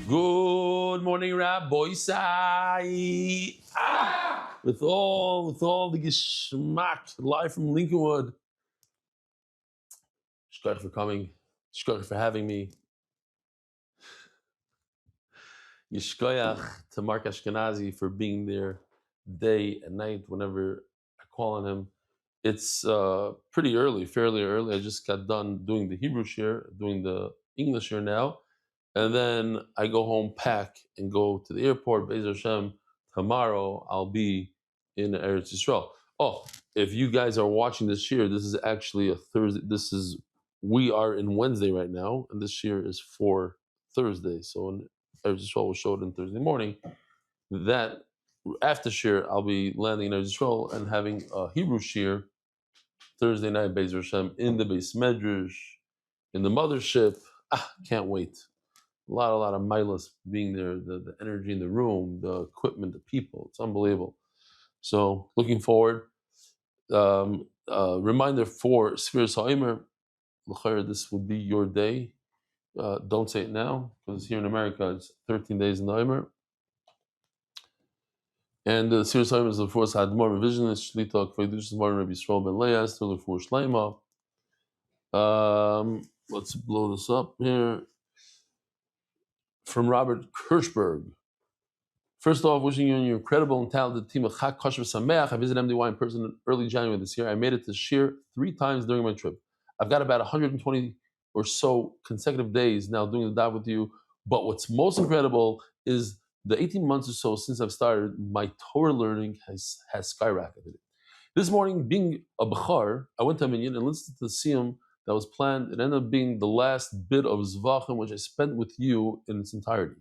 Good morning, Rabbi Sai. With all the geschmack, live from Lincolnwood. Shkoch for coming. Shkoch for having me. Yishkoyach to Mark Ashkenazi for being there day and night whenever I call on him. It's pretty early, fairly early. I just got done doing the Hebrew shir, doing the English shir now. And then I go home, pack, and go to the airport. Be'ez Hashem, tomorrow I'll be in Eretz Yisrael. Oh, if you guys are watching this year, this is actually a Thursday. We are in Wednesday right now, and this year is for Thursday. So in Eretz Yisrael will show it on Thursday morning. That after shir, I'll be landing in Eretz Yisrael and having a Hebrew shir Thursday night, Be'ez Hashem, in the Beis Medrash, in the mothership. Can't wait. A lot of milas being there, the energy in the room, the equipment, the people. It's unbelievable. So looking forward. Reminder for Sfiras HaOmer, l'chayr, this will be your day. Don't say it now, because here in America it's 13 days in the Omer. And the Sfiras HaOmer is the first Hadmor revisionist, Shlita Kvedush Mar Rabbi Yisrael Ben Leah, still for Shleima. Let's blow this up here. From Robert Kirschberg. First off, wishing you and your incredible and talented team of Chak Kosher Sameach. I visited MDY in person in early January this year. I made it to Shir 3 times during my trip. I've got about 120 or so consecutive days now doing the dive with you. But what's most incredible is the 18 months or so since I've started, my Torah learning has skyrocketed. This morning, being a Bechar, I went to a minyan and listened to the Siyum that was planned. It ended up being the last bit of Zvachim, which I spent with you in its entirety.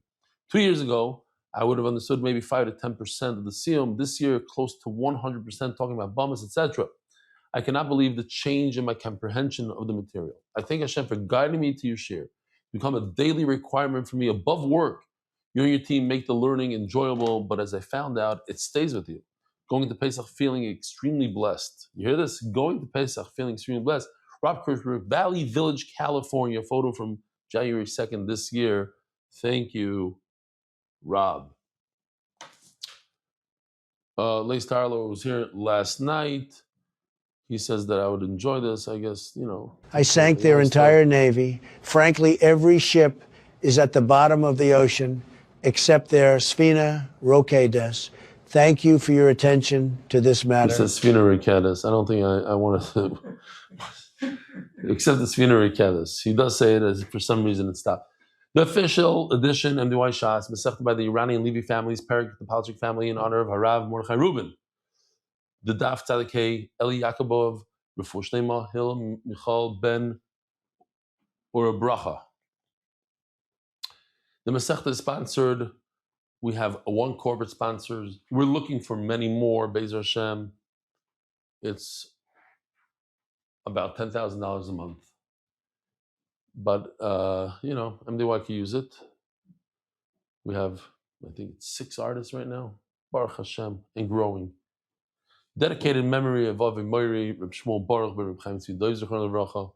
2 years ago, I would have understood maybe 5 to 10% of the Siyum. This year, close to 100% talking about Bamas, etc. I cannot believe the change in my comprehension of the material. I thank Hashem for guiding me to your share. Become a daily requirement for me above work. You and your team make the learning enjoyable, but as I found out, it stays with you. Going into Pesach feeling extremely blessed. You hear this? Going to Pesach feeling extremely blessed. Rob Kirchberg, Valley Village, California, photo from January 2nd this year. Thank you, Rob. Lace Tarlow was here last night. He says that I would enjoy this. I guess, I sank their entire Navy. Frankly, every ship is at the bottom of the ocean except their Sfina Roquedes. Thank you for your attention to this matter. He says Sfina Roquedes. I don't think I want to... Except the Sfina Roquedes. He does say it as for some reason it stopped. The official edition, MDY Shas, Masechta by the Iranian Levi families, Perik, the Palchik family, in honor of Harav Mordechai Rubin. The Daf Tzadikei, Eli Yakubov, Refuah Shlema, Hil Michal Ben Urabracha. The Masechta is sponsored. We have one corporate sponsors. We're looking for many more, Be'ez Hashem. It's about $10,000 a month. But, MDY can use it. We have, I think, 6 artists right now. Baruch Hashem, and growing. Dedicated memory of Avi Moiri, Reb Shmuel Baruch, Reb Chaim Tzvi Dov Zichron Livracha.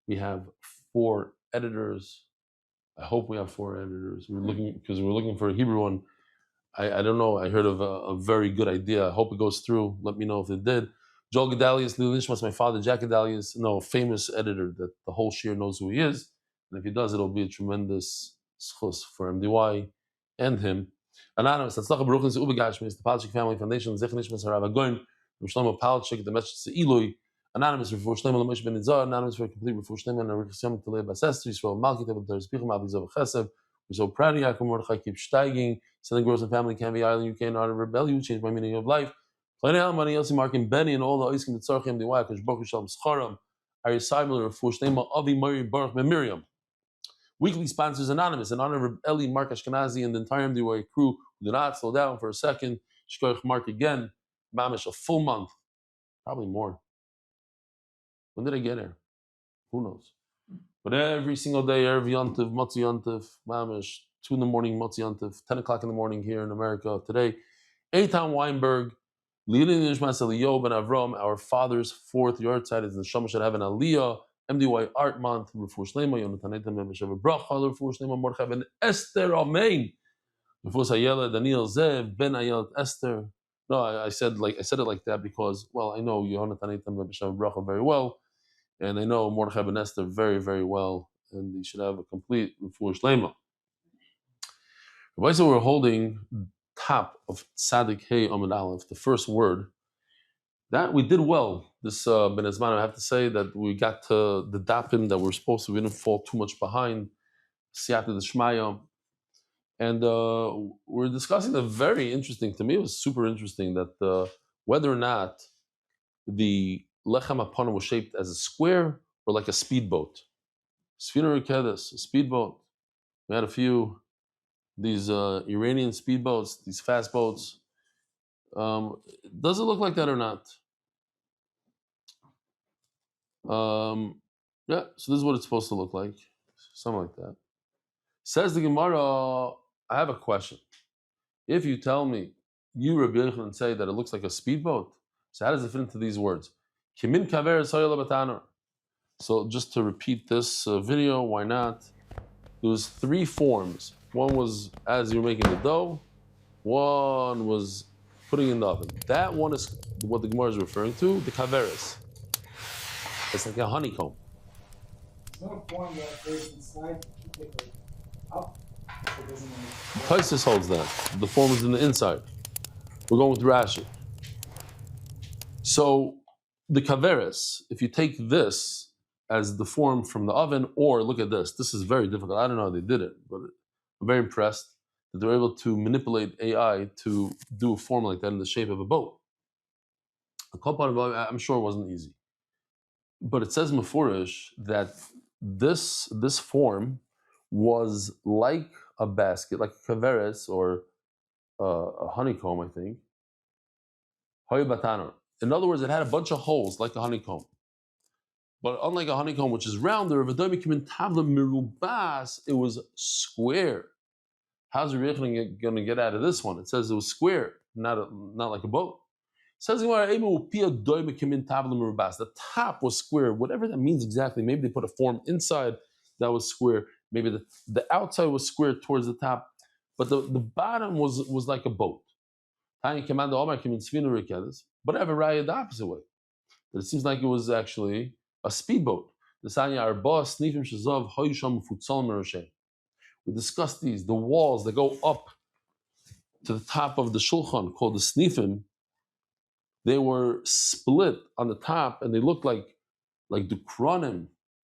We have 4 editors. I hope we have 4 editors. We're looking for a Hebrew one. I don't know. I heard of a very good idea. I hope it goes through. Let me know if it did. Joel Gedalius, Lil Nishmas, my father, Jack Gedalius, a famous editor that the whole shir knows who he is. And if he does, it'll be a tremendous schus for MDY and him. Anonymous, Tzlacha Baruch Nis Ubegashmis, the Palchik Family Foundation, Zech Nishmas Harav Agoin, Shlomo Palchik, the message to Eloi. Anonymous for Shlomo Lamesh Ben Nizar, anonymous for complete Refuah Shlema and Arichim Talei Basester, Yisrael Malki Tebel Teres Pichim Avizav Chesed. We're so proud of Yaakov Mordechai, keep steiging. Sending Gross and Family, Canvey Island, UK, and Art of Rebellion, changed my meaning of life. Plenty of money, Elsie Mark and Benny, and all the Oiskim, the Tzarchim, the Wakash, Baruch Shalom Scharam, Ari Simon, Refuah Shlema, Avi Mari Baruch Ben Miriam. Weekly sponsors Anonymous, in honor of Eli, Mark Ashkenazi, and the entire MDY crew who did not slow down for a second. Shkoich Mark again, Mamish, a full month, probably more. When did I get here? Who knows? But every single day, every Yontiv, Motzi Yontiv, Mamish, 2 in the morning, Motzi Yontiv, 10 o'clock in the morning here in America. Today, Eitan Weinberg, Leading Nishmas Eliyahu ben Avram, our father's 4th yard side is the Neshama should have an Aliyah, MDY Art Month, Refuah Shlema, Yonatan Eitan Ben B'Shev Bracha, Refuah Shlema Mordechai Ben Esther, Amen. Refuah Ayala Daniel Zev Ben Ayala Esther. No, I said it like that because, well, I know Yonatan Eitan Ben B'Shev Bracha very well, and I know Mordechai Ben Esther very, very well, and he should have a complete Refuah Shlema. So we're holding top of Tzadik Hey Amud Aleph, the first word. That we did well. This Ben Ezman, I have to say that we got to the dapim that we're supposed to. We didn't fall too much behind. Siyata the Shmaya. And we're discussing a very interesting, to me it was super interesting, that whether or not the Lechem Aponim was shaped as a square or like a speedboat. Sfina Rekedes, a speedboat. We had a few, these Iranian speedboats, these fast boats. Does it look like that or not? Yeah, so this is what it's supposed to look like. Something like that. Says the Gemara, I have a question. If you tell me, you Rabbi Yochanan say that it looks like a speedboat, so how does it fit into these words? Kimin kaver soyel bataner. So just to repeat this video, why not? There was three forms. One was as you're making the dough. One was putting in the oven. That one is what the Gemara is referring to, the kaveris. It's like a honeycomb. There's no form that goes inside to keep it up. It doesn't Taisus holds that. The form is in the inside. We're going with Rashi. So the kaveris, if you take this as the form from the oven, or look at this. This is very difficult. I don't know how they did it, but I'm very impressed that they're able to manipulate AI to do a form like that in the shape of a boat. I'm sure it wasn't easy. But it says Mefurish that this form was like a basket, like a kaveres or a honeycomb, I think. In other words, it had a bunch of holes like a honeycomb. But unlike a honeycomb, which is rounder, it was square. How's the Yochanan going to get out of this one? It says it was square, not like a boat. It says the top was square, whatever that means exactly. Maybe they put a form inside that was square. Maybe the outside was square towards the top, but the bottom was like a boat. But I have a raya the opposite way. It seems like it was actually a speedboat. We discussed these, the walls that go up to the top of the shulchan called the snifim. They were split on the top, and they looked like dukronim,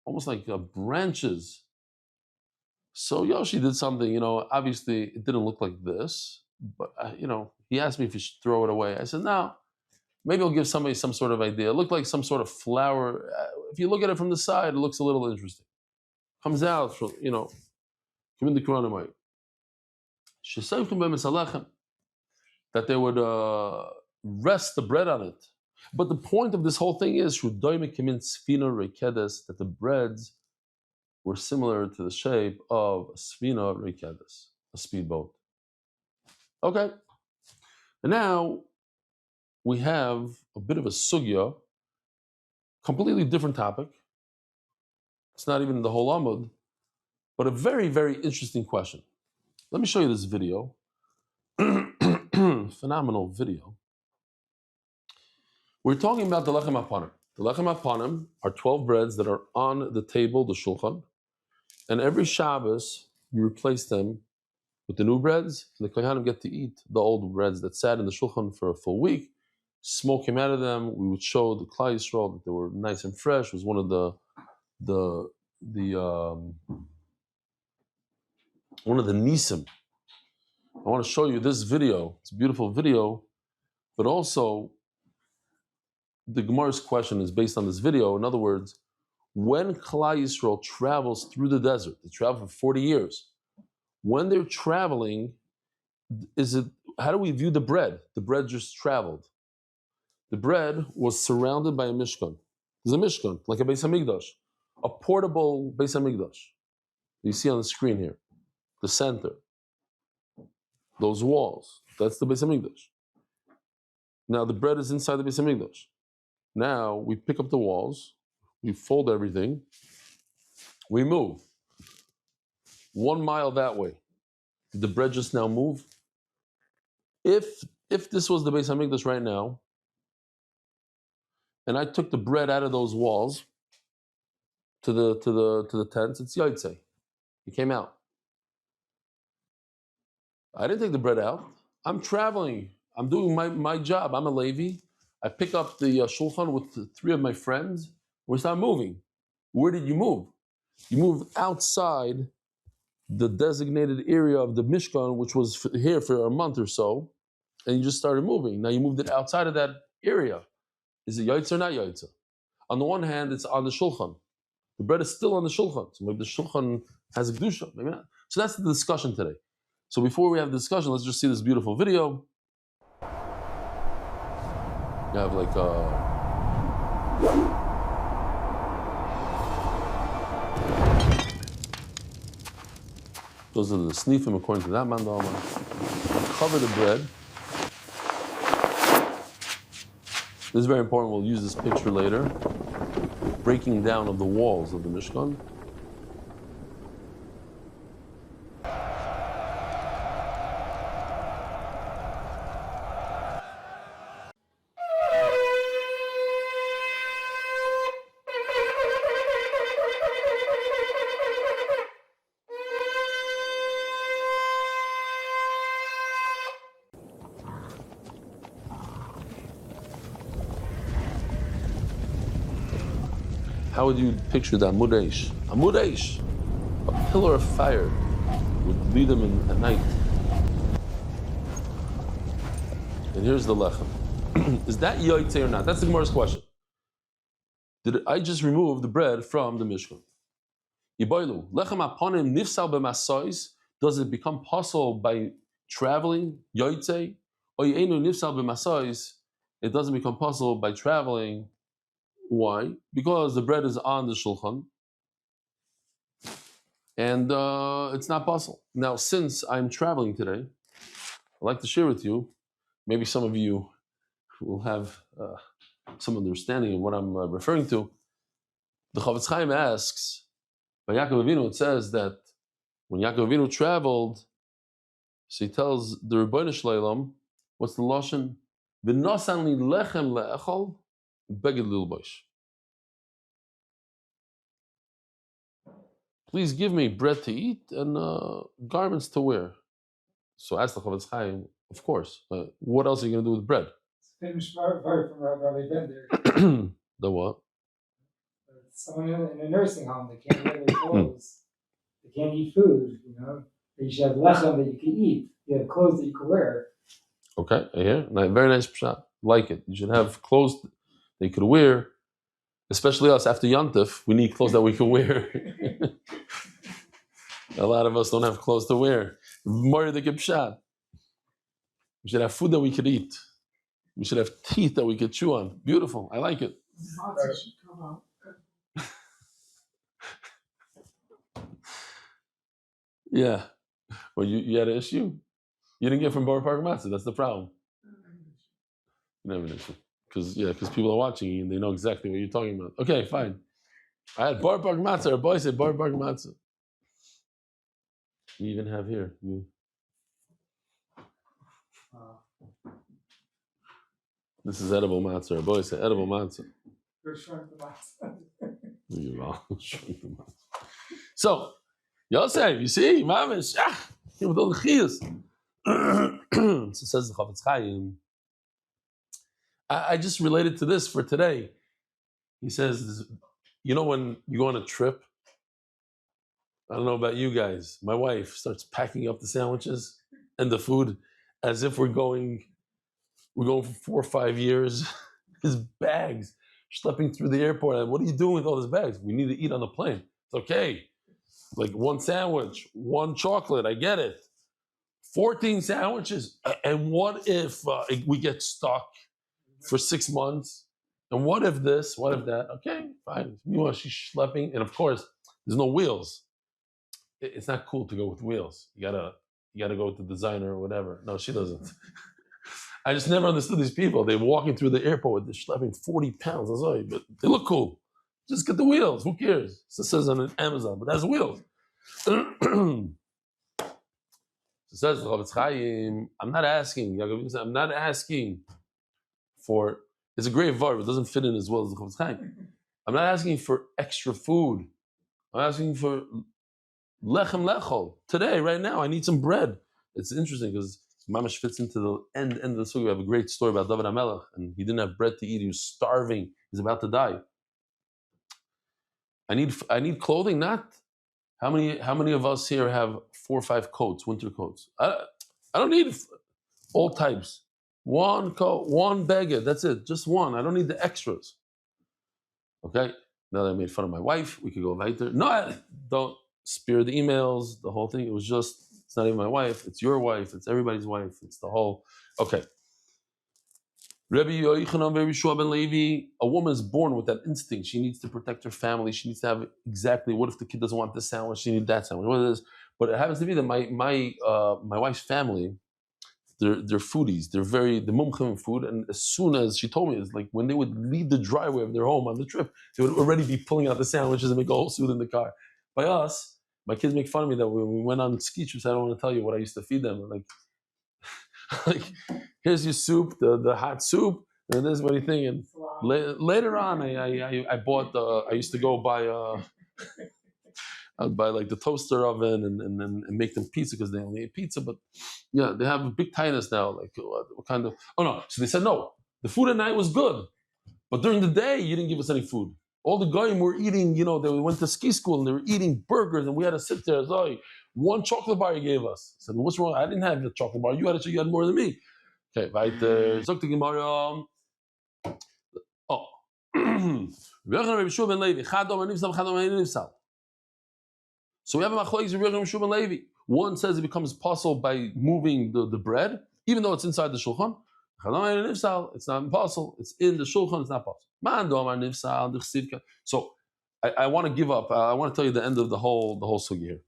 almost like branches. So Yoshi did something, obviously it didn't look like this, but he asked me if he should throw it away. I said, no, maybe I'll give somebody some sort of idea. It looked like some sort of flower. If you look at it from the side, it looks a little interesting. Comes out from, come in the Quranite. That they would rest the bread on it. But the point of this whole thing is that the breads were similar to the shape of a sfina rekedes, a speedboat. Okay. And now we have a bit of a sugya, completely different topic. It's not even the whole Amud, but a very, very interesting question. Let me show you this video. Phenomenal video. We're talking about the lechem apanim. The lechem apanim are 12 breads that are on the table, the shulchan, and every Shabbos you replace them with the new breads, and the kohanim get to eat the old breads that sat in the shulchan for a full week. Smoke came out of them. We would show the Klal Yisrael that they were nice and fresh. It was one of the nisim. I want to show you this video. It's a beautiful video, but also the Gemara's question is based on this video. In other words, when Klal Yisrael travels through the desert, they travel for 40 years. When they're traveling, how do we view the bread? The bread just traveled. The bread was surrounded by a mishkan. There's a mishkan, like a Beis Hamikdash, a portable Beis Hamikdash. You see on the screen here, the center, those walls. That's the Beis Hamikdash. Now the bread is inside the Beis Hamikdash. Now we pick up the walls, We fold everything. We move 1 mile that way. Did the bread just now move? If this was the Beis Hamikdash right now, and I took the bread out of those walls to the tents, it's Yotzei. It came out. I didn't take the bread out. I'm traveling. I'm doing my job. I'm a Levi. I pick up the shulchan with 3 of my friends. We start moving. Where did you move? You moved outside the designated area of the Mishkan, which was here for a month or so, and you just started moving. Now you moved it outside of that area. Is it Yaitz or not Yaitz? On the one hand, it's on the shulchan. The bread is still on the shulchan. So maybe the shulchan has a kedusha, maybe not. So that's the discussion today. So before we have the discussion, let's just see this beautiful video. You have like those are the snifim according to that mandama. Cover the bread. This is very important. We'll use this picture later. Breaking down of the walls of the Mishkan. How would you picture that? Amud Eish. Amud Eish. A pillar of fire would lead them at night. And here's the lechem. Is that yoytze or not? That's the Gemara's question. Did I just remove the bread from the Mishkan? Yiboilu. Lechem aponim nifsal b'masois. Does it become possible by traveling? Yoytze. Or yeinu nifsal b'masois. It doesn't become possible by traveling. Why? Because the bread is on the shulchan, and it's not possible. Now, since I'm traveling today, I'd like to share with you, maybe some of you will have some understanding of what I'm referring to. The Chavetz Chaim asks, by Yaakov Avinu, it says that when Yaakov Avinu traveled, so he tells the Rebbeinu Shleilam, what's the lashon? V'nosan li lechem le'echol, beged lilbosh. Please give me bread to eat and garments to wear. So ask the Chavetz Chaim, of course. What else are you going to do with bread? It's famous part from Rabbi Bender. The what? Someone in a nursing home, they can't wear their clothes. They can't eat food, you know. You should have lechem that you can eat. You have clothes that you can wear. Okay, I hear. Very nice pshat. Like it. You should have clothes they could wear. Especially us, after Yontif, we need clothes that we can wear. A lot of us don't have clothes to wear. More the pshat. We should have food that we could eat. We should have teeth that we could chew on. Beautiful. I like it. Yeah. Well, you had an issue? You didn't get from Borough Park Matzah. That's the problem. You have an issue. Because people are watching you and they know exactly what you're talking about. Okay, fine. I had Borough Park Matzah. Our boy said Borough Park Matzah. You even have here. This is edible matzah. Our boy said edible matzah. So, Yosef, you see, Mamish, with all the chiyas. So says the Chavetz Chaim. I just related to this for today. He says, you know when you go on a trip, I don't know about you guys, my wife starts packing up the sandwiches and the food as if we're going for 4 or 5 years. His bags, schlepping through the airport. What are you doing with all these bags? We need to eat on the plane. It's okay. Like 1 sandwich, 1 chocolate, I get it. 14 sandwiches. And what if we get stuck for 6 months? And what if this? What if that? Okay, fine. Meanwhile, she's schlepping. And of course, there's no wheels. It's not cool to go with wheels. You gotta go with the designer or whatever. No, she doesn't. I just never understood these people. They're walking through the airport with this schlepping 40 pounds. I'm sorry, but they look cool. Just get the wheels. Who cares? It says on Amazon, but that's wheels. It says, I'm not asking. I'm not asking for. It's a great verb. It doesn't fit in as well as the Chavetz Chaim. I'm not asking for extra food. I'm asking for lechem lechol. Today, right now, I need some bread. It's interesting because Mamash fits into the end of the sugi. We have a great story about David HaMelech, and he didn't have bread to eat. He was starving. He's about to die. I need clothing. Not how many of us here have 4 or 5 coats, winter coats. I don't need all types. One coat, one baguette. That's it. Just one. I don't need the extras. Okay. Now that I made fun of my wife, we could go weiter. No, don't spare the emails. The whole thing. It was just. It's not even my wife. It's your wife. It's everybody's wife. It's the whole. Okay. Rabbi Yochanan ben Yeshua ben Levi, a woman is born with that instinct. She needs to protect her family. She needs to have exactly what if the kid doesn't want this sandwich, she needs that sandwich. What it is. But it happens to be that my wife's family, they're foodies. They're very the mumchim in food. And as soon as she told me, it's like when they would leave the driveway of their home on the trip, they would already be pulling out the sandwiches and make a whole suit in the car. By us, my kids make fun of me that when we went on ski trips, I don't want to tell you what I used to feed them. Like here's your soup, the hot soup, and this is what you think. And later on, I bought I used to go buy I'd buy like the toaster oven and make them pizza because they only ate pizza. But yeah, they have a big tightness now. Like what kind of? Oh no! So they said no. The food at night was good, but during the day you didn't give us any food. All the goyim were eating. They went to ski school and they were eating burgers, and we had to sit there. So one chocolate bar you gave us. I said, what's wrong? I didn't have the chocolate bar. You had more than me. Okay, weiter. Zok the Gemara. Oh. So we have a machlokes of Rabbi Yeshua ben Levi. One says it becomes possible by moving the bread, even though it's inside the shulchan. It's not possible. It's in the shulchan. It's not possible. So I want to give up. I want to tell you the end of the whole sugi here.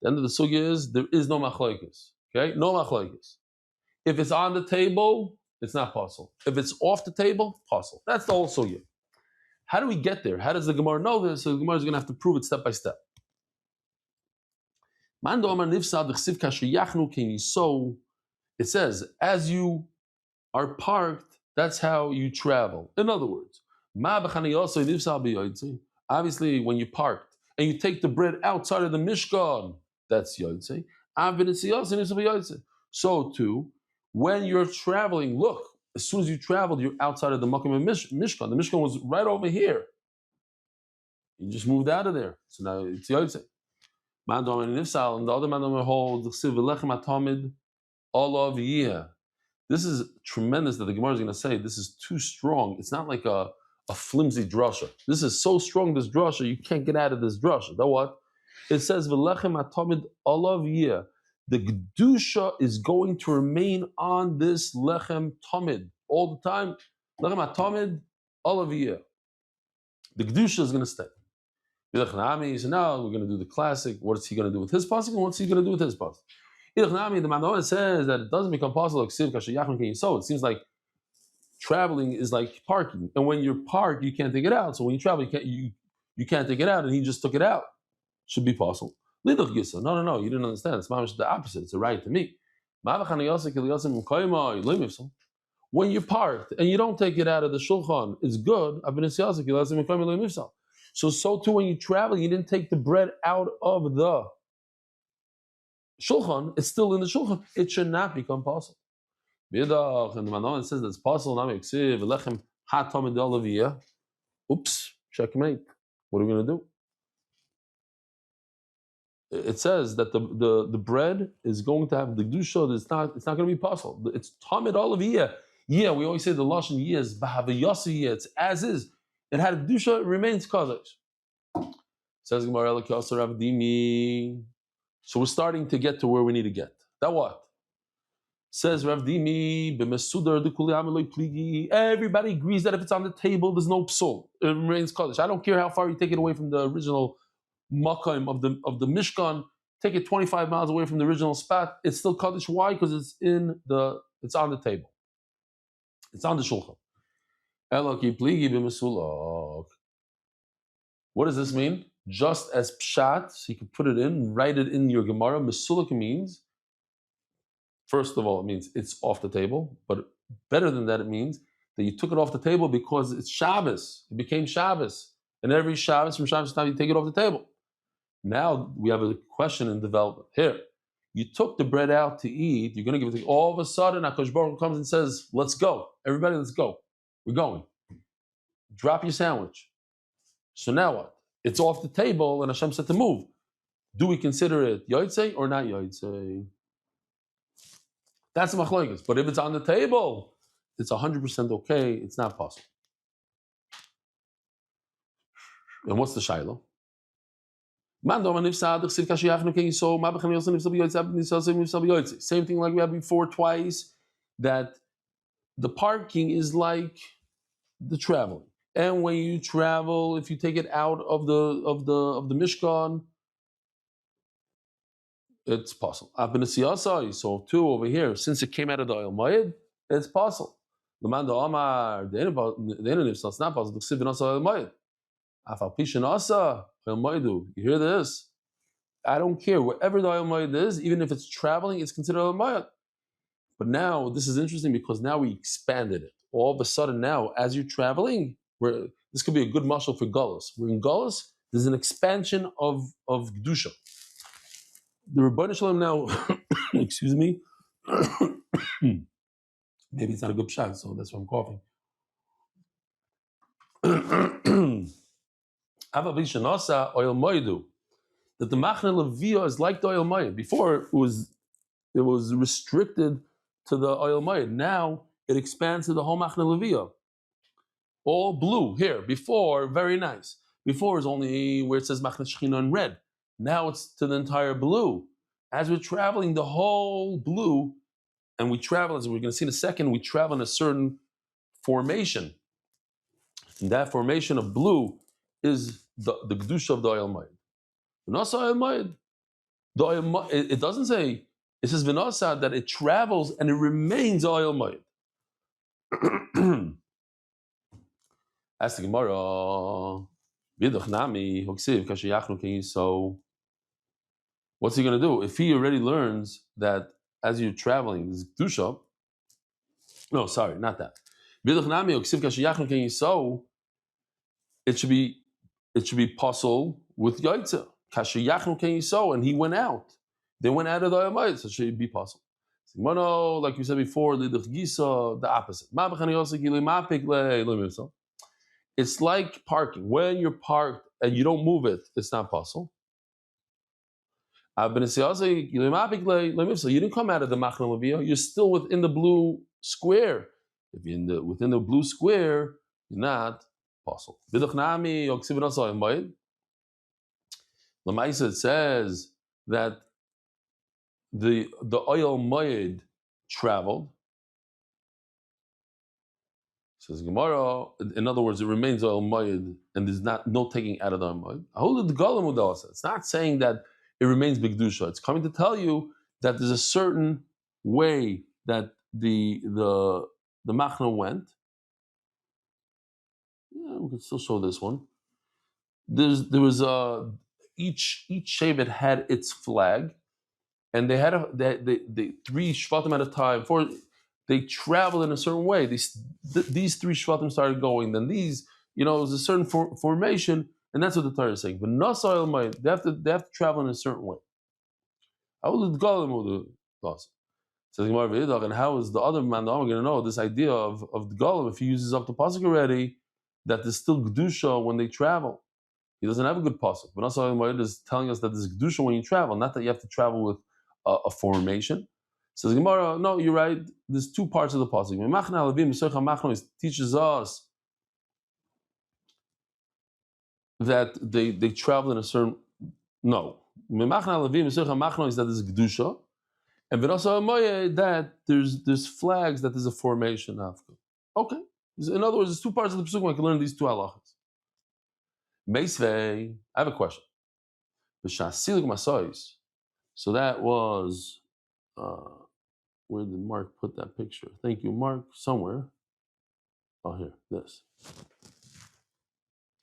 The end of the sugi is there is no machlokes. Okay, no machlokes. If it's on the table, it's not possible. If it's off the table, possible. That's the whole sugi. How do we get there? How does the Gemara know this? So the Gemara is going to have to prove it step by step. It says, as you are parked, that's how you travel. In other words, obviously, when you parked and you take the bread outside of the Mishkan, that's Yotze. So too, when you're traveling, look, as soon as you traveled, you're outside of the Makom of Mishkan. The Mishkan was right over here. You just moved out of there. So now it's Yotze. And the other man holds all of year. This is tremendous that the Gemara is going to say this is too strong. It's not like a flimsy drasha. This is so strong, this drasha, you can't get out of this drasha. That what? It says v'lechem atamid olav year. The Kedusha is going to remain on this lechem tamid all the time. Lechem atamid olav year. The Kedusha is going to stay. He said, now we're going to do the classic. What is he going to do with his pasuk, and what's he going to do with his pasuk? The Mandoman says that it doesn't become possible. It seems like traveling is like parking, and when you're parked, you can't take it out. So when you travel, you can't take it out, and he just took it out. Should be possible. No, you didn't understand. It's the opposite. It's a right to me. When you're parked and you don't take it out of the shulchan, it's good. So too when you travel, you didn't take the bread out of the shulchan, it's still in the shulchan. It should not become possible. And the Manon says that it's possible. Oops, checkmate. What are we going to do? It says that the bread is going to have the kedusha. It's not going to be possible. It's tamid all of year. Yeah, we always say the lashon year is b'havayasi year. It's as is. It had a kedusha. It remains kadosh. Says Gemara Elokasar Avdimi. So we're starting to get to where we need to get. That what? Says Rav Dimi, everybody agrees that if it's on the table, there's no psul. It remains kaddish. I don't care how far you take it away from the original makam of the Mishkan. Take it 25 miles away from the original spot. It's still kaddish. Why? Because it's on the table. It's on the shulchan. What does this mean? Just as pshat, so you can put it in, write it in your Gemara. Mesulak means, first of all, it means it's off the table. But better than that, it means that you took it off the table because it's Shabbos. It became Shabbos. And every Shabbos from Shabbos now you take it off the table. Now we have a question in development. Here, you took the bread out to eat. You're going to give it. All of a sudden, Akash Baruch comes and says, "Let's go, everybody. Let's go. We're going. Drop your sandwich." So now what? It's off the table, and Hashem said to move. Do we consider it yotzei or not yotzei? That's the machlokes. But if it's on the table, it's 100% okay. It's not possible. And what's the shaila? Same thing like we had before twice, that the parking is like the traveling. And when you travel, if you take it out of the Mishkan, it's possible. So too over here, since it came out of the oil mayid, it's possible. The man the Omar, the it's not possible. You hear this? I don't care. Wherever the oil mayid is, even if it's traveling, it's considered oil mayid. But now, this is interesting because now we expanded it. All of a sudden now, as you're traveling, this could be a good mashal for Gullus. We're in Gullus, there's an expansion of Kedusha. The Rebbeinu Shalom now, excuse me, maybe it's not a good shot, so that's why I'm coughing. Oil moedu, that the machne levia is like the oil moed. Before it was restricted to the oil moed. Now it expands to the whole machne levia. All blue here. Before, very nice. Before is only where it says machne shechina in red. Now it's to the entire blue. As we're traveling, the whole blue, and we travel, as we're going to see in a second, we travel in a certain formation. And that formation of blue is the Kedusha of the oil moed. V'nasa oil moed. The oil moed, it doesn't say, it says v'nasa, that it travels and it remains oil moed. Ask the Gemara, so what's he going to do? If he already learns that as you're traveling, there's Kedusha, no, sorry, not that. It should be possible with Yaitza. And he went out. They went out of the Ayamayit, so it should be possible. Like we said before, the opposite. It's like parking. When you're parked and you don't move it, it's not possible. You didn't come out of the Machna Leviyah, you're still within the blue square. If you're within the blue square, you're not possible. Lamaisa says that the oil moed traveled. Says Gemara, in other words, it remains oil moed and there's no taking out of the oil moed. It's not saying that it remains bigdusha. It's coming to tell you that there's a certain way that the machna went. Yeah, we can still show this one. Each shevet had its flag, and they had the three shvatim at a time. They traveled in a certain way. These three shvatim started going. Then these, it was a certain formation, and that's what the Torah is saying. But nasal might they have to travel in a certain way. I will the loss. Says and how is the other man going to know this idea of the golem if he uses up the pasuk already that there's still kedusha when they travel? He doesn't have a good pasuk. But nasal is telling us that there's kedusha when you travel, not that you have to travel with a formation. Says Gemara, no, you're right. There's two parts of the pasuk. Teaches us that they travel in a certain. No, is that there's kedusha, and that there's flags that there's a formation after. Okay, in other words, there's two parts of the pasuk. I can learn these two halachas. Meisvei, I have a question. So that was. Where did Mark put that picture? Thank you, Mark. Somewhere. Oh, here. This.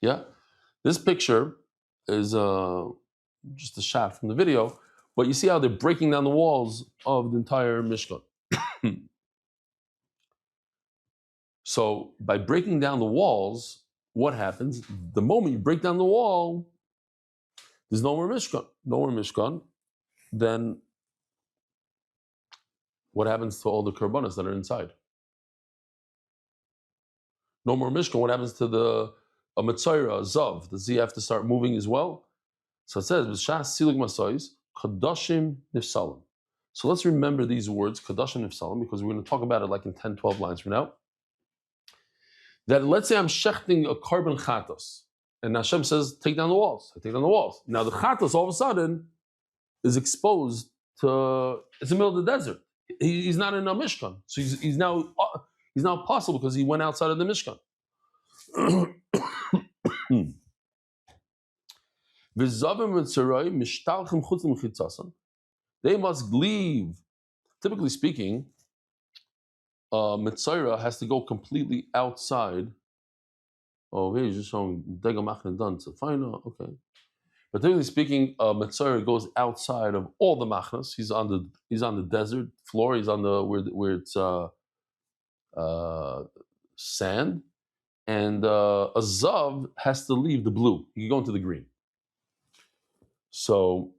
Yeah. This picture is just a shot from the video, but you see how they're breaking down the walls of the entire Mishkan. So by breaking down the walls, what happens? The moment you break down the wall, there's no more Mishkan. No more Mishkan. Then what happens to all the korbanos that are inside? No more Mishkan. What happens to the a Mitzayra, a Zav? Does he have to start moving as well? So it says, B'shas silig masois, kadashim nifsalim. So let's remember these words, kadashim nifsalim, because we're going to talk about it like in 10, 12 lines from now. That let's say I'm shechting a carbon chatos, and Hashem says, take down the walls. I take down the walls. Now the chatos all of a sudden is exposed to, it's in the middle of the desert. He's not in a Mishkan. So he's now possible because he went outside of the Mishkan. They must leave. Typically speaking, Mitzayra has to go completely outside. Oh, he's just showing Dega Machne done. So fine, okay. But typically speaking, Mitzayra goes outside of all the Machnas. He's on the desert floor. He's on the where it's sand, and a Zav has to leave the blue. He can go into the green. So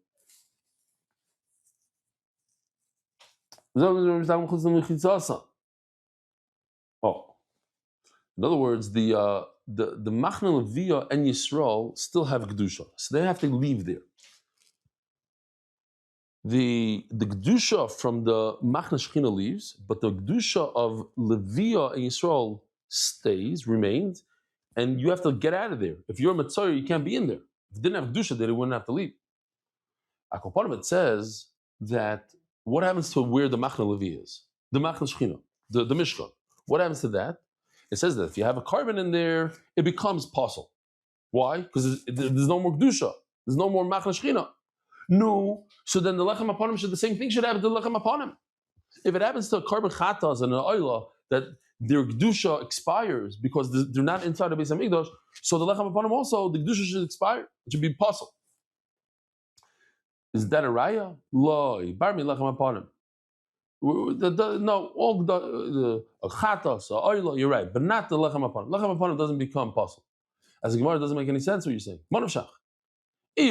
oh, in other words, the Machna Leviyah and Yisrael still have Kedusha, so they have to leave there. The Kedusha from the Machna Shechina leaves, but the Kedusha of Leviyah and Yisrael remains, and you have to get out of there. If you're a Mitzayir, you can't be in there. If it didn't have Kedusha, then it wouldn't have to leave. Part of it says that what happens to where the Machna Levi is? The Machna Shechina, the Mishkan. What happens to that? It says that if you have a carbon in there, it becomes possible. Why? Because there's no more Kedusha. There's no more Machna Shechina. No. So then the Lechem Aponim the same thing should happen to the Lechem Aponim. If it happens to a carbon Chatas and an Oila, that their Kedusha expires because they're not inside the Beis HaMikdash, so the Lechem Aponim also, the Kedusha should expire. It should be possible. Is that a raya? Loi, bar mi lechem aponim. No, all the chatas, oila, you're right, but not the lechem aponim. Lechem aponim doesn't become possible. As a Gemara, it doesn't make any sense what you're saying. Manavshach. If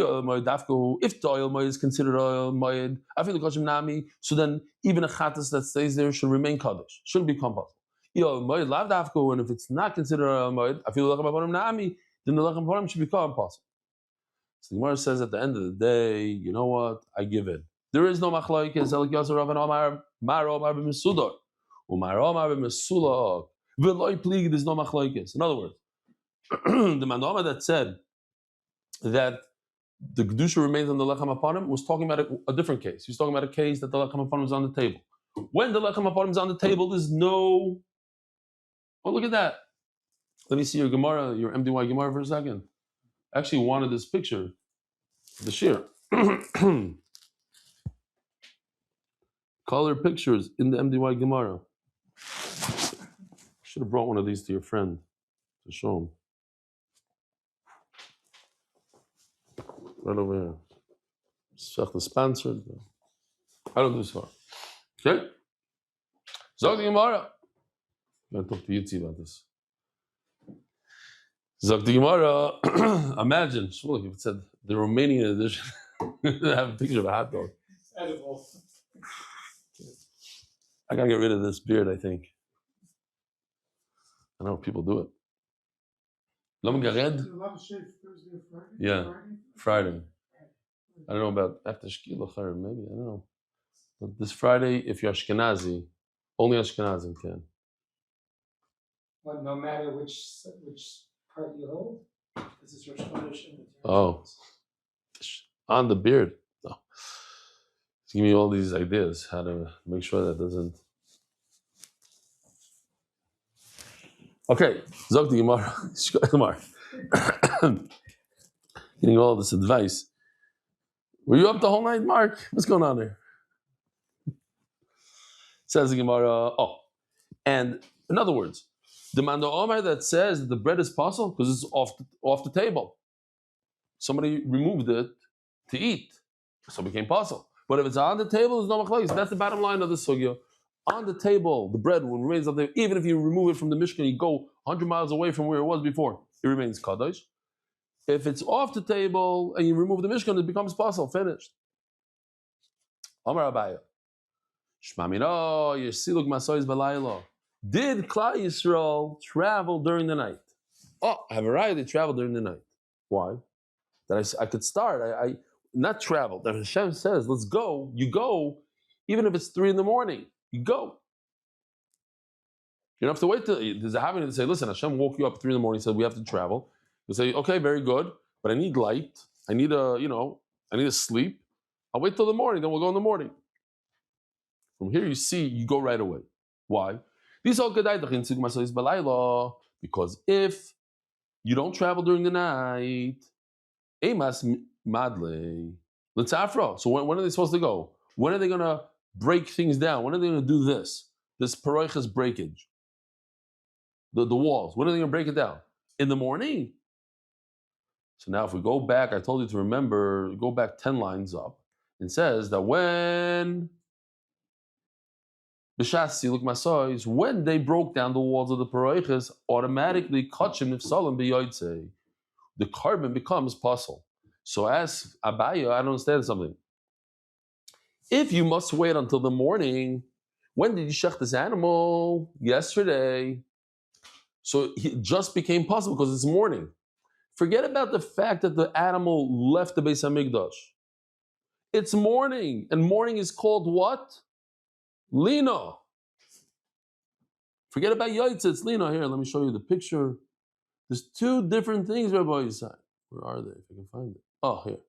the oil moed is considered oil moed, I feel the nami. So then, even a chatas that stays there should remain kaddish, shouldn't become possible. Lav dafko, and if it's not considered oil moed, I feel the lechem aponim nami. Then the lechem aponim should become possible. So the Gemara says at the end of the day, you know what? I give in. There is no machlokes. Elik Yasser Rav and Omar Maro Omar b'Mesudor, Umar Omar b'Mesula. V'loi plig. There's no machlokes. In other words, the Manoma that said that the Kedusha remains on the Lechem Aponim was talking about a different case. He was talking about a case that the Lechem Aponim is on the table. When the Lechem Aponim is on the table, there's no. Oh, look at that. Let me see your Gemara, your MDY Gemara for a second. I actually wanted this picture, the shir. Color pictures in the MDY Gemara. Should have brought one of these to your friend to show him. Right over here. Shechta sponsored. I don't do this far. Okay? Zog the Gemara. I'm going to talk to Yitzi about this. Zog the Gemara. Imagine, Shmulik, if it said the Romanian edition, I have a picture of a hot dog. It's edible. I gotta get rid of this beard, I think. I know people do it. Lom Gared? Yeah, Friday. I don't know about after Shkila Chayr, maybe, I don't know. But this Friday, if you're Ashkenazi, only Ashkenazim can. Well, no matter which part you hold? This is Rosh Chodesh. Oh, on the beard. No. Give me all these ideas how to make sure that doesn't. Okay, Zog the Gemara. Getting all this advice. Were you up the whole night, Mark? What's going on there? Says the Gemara. Oh, and in other words, the Mando Omer that says that the bread is possible because it's off the table. somebody removed it to eat, so it became possible. But if it's on the table, there's no machlokes. That's the bottom line of the sugya. On the table, the bread when it remains on the table, even if you remove it from the Mishkan, you go 100 miles away from where it was before, it remains kadosh. If it's off the table and you remove the Mishkan, it becomes possible, finished. Amar Abaya. Shmamino, Yesiluk Masois Balaylo. Did Klal Yisrael travel during the night? Oh, I have a right, they travel during the night. Why? That I could start. I not travel. That Hashem says, let's go. You go, even if it's 3 in the morning. You go. You don't have to wait till there's a happening to say, listen, Hashem woke you up at 3 in the morning, said we have to travel. You say, okay, very good, but I need light. I need I need to sleep. I'll wait till the morning, then we'll go in the morning. From here you see, you go right away. Why? Because if you don't travel during the night, Emas Madle. L'tzafra. So when are they supposed to go? When are they going to break things down? When are they going to do this? This paroiches breakage. The walls. When are they going to break it down? In the morning. So now if we go back, I told you to remember, go back 10 lines up. It says that when when they broke down the walls of the paroiches, automatically kachim nifsalim b'yotzei. The carbon becomes puzzle. So as Abaya, I don't understand something. If you must wait until the morning, when did you shech this animal? Yesterday. So it just became possible because it's morning. Forget about the fact that the animal left the Beis Hamikdash. It's morning, and morning is called what? Lina. Forget about Yaitz, it's Lina. Here, let me show you the picture. There's 2 different things, Rabbi Yisai. Where are they? If I can find it. Oh, here.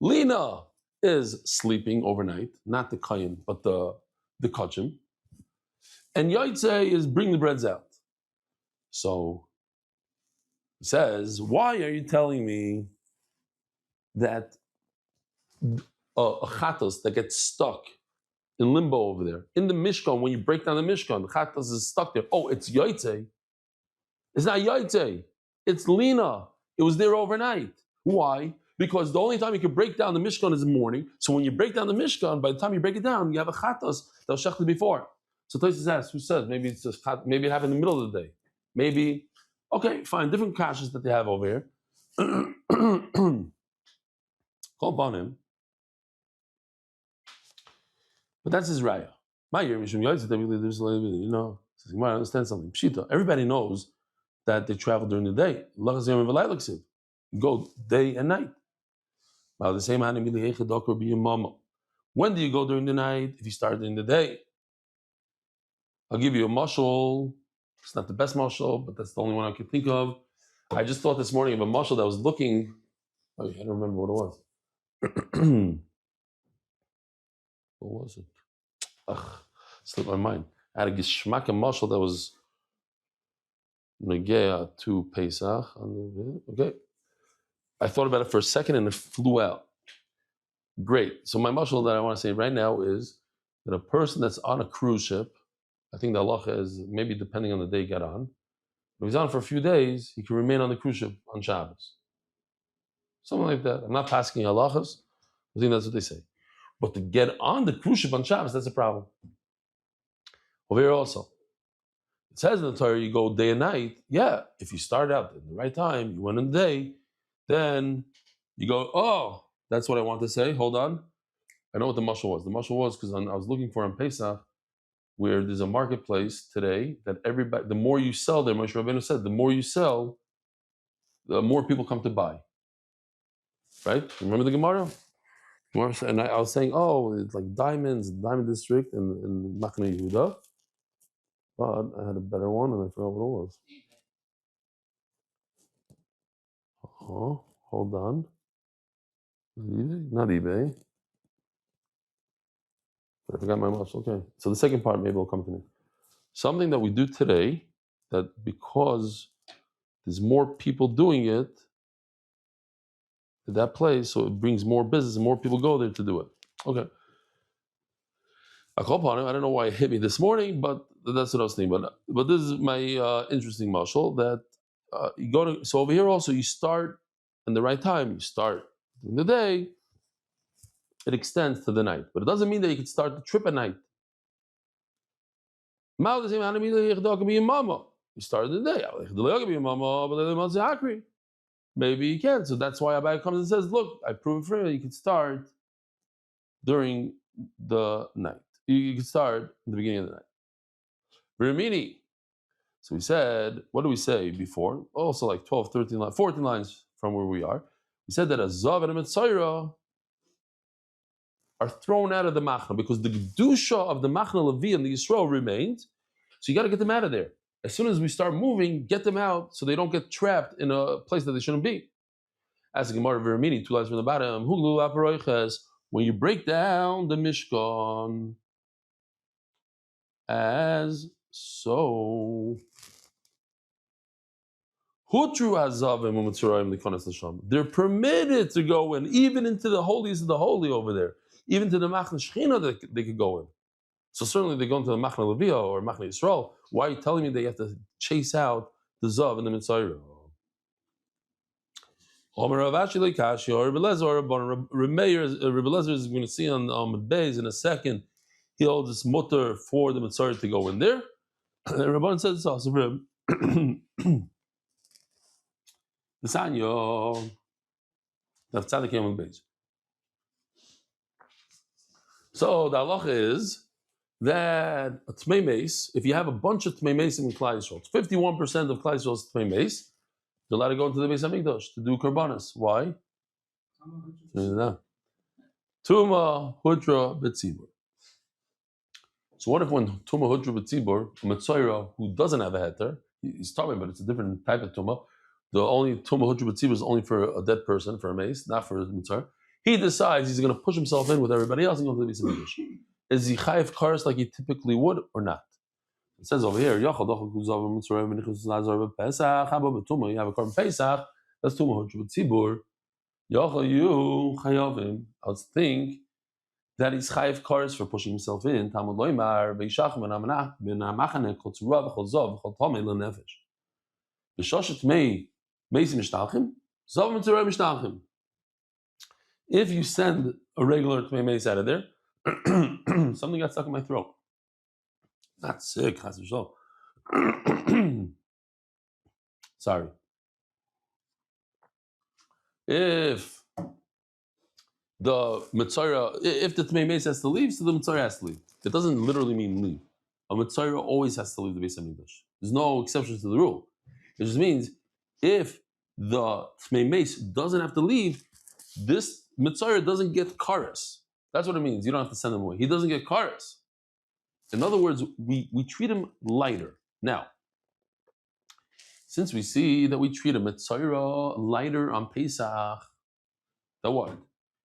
Lina is sleeping overnight, not the kayin, but the kachim. And Yaitse is bring the breads out. So he says, why are you telling me that a chatos that gets stuck in limbo over there, in the Mishkan, when you break down the Mishkan, the chatos is stuck there. Oh, it's Yaitse. It's not Yaitse. It's Lina. It was there overnight. Why? Because the only time you can break down the Mishkan is in the morning. So when you break down the Mishkan, by the time you break it down, you have a chatos that was shechted before. So Tosfos asks, who says? Maybe it's just maybe it happened in the middle of the day. Maybe, okay, fine, different kashas that they have over here. Call upon him. But that's his raya. My year, you know, I understand something. Pshita. Everybody knows that they travel during the day. You go day and night. When do you go during the night? If you start during the day, I'll give you a mashal. It's not the best mashal, but that's the only one I could think of. I just thought this morning of a mashal that was looking. Oh, I don't remember what it was. What was it? Slipped my mind. I had a geshmak mashal that was negea to Pesach. Okay. I thought about it for a second and it flew out. Great. So my mashal that I want to say right now is that a person that's on a cruise ship, I think the halacha is maybe depending on the day he got on. If he's on for a few days, he can remain on the cruise ship on Shabbos. Something like that. I'm not passing halachas. I think that's what they say. But to get on the cruise ship on Shabbos, that's a problem. Over here also. It says in the Torah, you go day and night. Yeah, if you start out at the right time, you went in the day, then you go, oh, that's what I want to say. Hold on. I know what the mashal was. The mashal was because I was looking for on Pesach, where there's a marketplace today that everybody, the more you sell there, Moshe Rabbeinu said, the more you sell, the more people come to buy. Right? Remember the Gemara? And I was saying, oh, it's like diamonds, Diamond District in Machne Yehuda. But I had a better one and I forgot what it was. Oh, hold on. eBay? Not eBay. I forgot my mouse. Okay. So the second part maybe will come to me. Something that we do today that because there's more people doing it at that place, so it brings more business and more people go there to do it. Okay. I call upon him. I don't know why it hit me this morning, but that's what I was thinking. But this is my interesting mashal that you go to. So over here also you start and the right time. You start in the day, it extends to the night. But it doesn't mean that you can start the trip at night. You start in the day. Maybe you can. So that's why Abai comes and says, look, I prove it for you. You can start during the night. You can start in the beginning of the night. Viramini. So we said, what do we say before? Also like 12, 13, 14 lines from where we are. We said that a Zav and a Mitzayra are thrown out of the Machna because the Gedusha of the Machna Levi and the Yisrael remains. So you got to get them out of there. As soon as we start moving, get them out so they don't get trapped in a place that they shouldn't be. As the Gemara Viramini, 2 lines from the bottom, when you break down the Mishkan, as so. They're permitted to go in, even into the holies of the holy over there, even to the Machna Shechina they could go in. So certainly they go into the Machna Levi or Machna Yisrael. Why are you telling me they have to chase out the Zav and the Mitzayra? Rebbe is going to see on Beis in a second. He holds this mutter for the Mitzayra to go in there. And Rabban says it's also for him. The Sanyo. So the halacha is that a Tmei Meis, if you have a bunch of Tmei Meis in Klal Yisrael, 51% of Klal Yisrael is Tmei Meis, you're allowed to go into the Beis Hamikdash to do Karbanas. Why? Tuma Hudra B'tzibur. So what if when Tuma Hudra B'tzibur, a Mitzayra who doesn't have a heter, he's talking but it's a different type of Tuma, the only Tuma Hudra B'tzibur is only for a dead person, for a mace, not for a Mitzayra. He decides he's going to push himself in with everybody else and go to the Beis Hamikdash. Is he chayiv kares like he typically would or not? It says over here, you have a korban Pesach, that's Tuma Hudra B'tzibur. You chayavim. I would think that he's chayiv kares for pushing himself in. Talmud loymar veishach menamach benamachane kotzura v'chozov v'chotamei lenefesh. B'shoshet mei meisim mishtalchim zav mitzurei mishtalchim. If you send a regular tmei meis out of there, something got stuck in my throat. Not sick, chas v'shol. Sorry. If the Mitzayra, if the Tmei Meis has to leave, so the Mitzayra has to leave. It doesn't literally mean leave. A Mitzayra always has to leave the Beis Hamikdash. There's no exceptions to the rule. It just means if the Tmei Meis doesn't have to leave, this Mitzayra doesn't get karas. That's what it means. You don't have to send him away. He doesn't get karas. In other words, we treat him lighter. Now, since we see that we treat a Mitzayra lighter on Pesach, then what?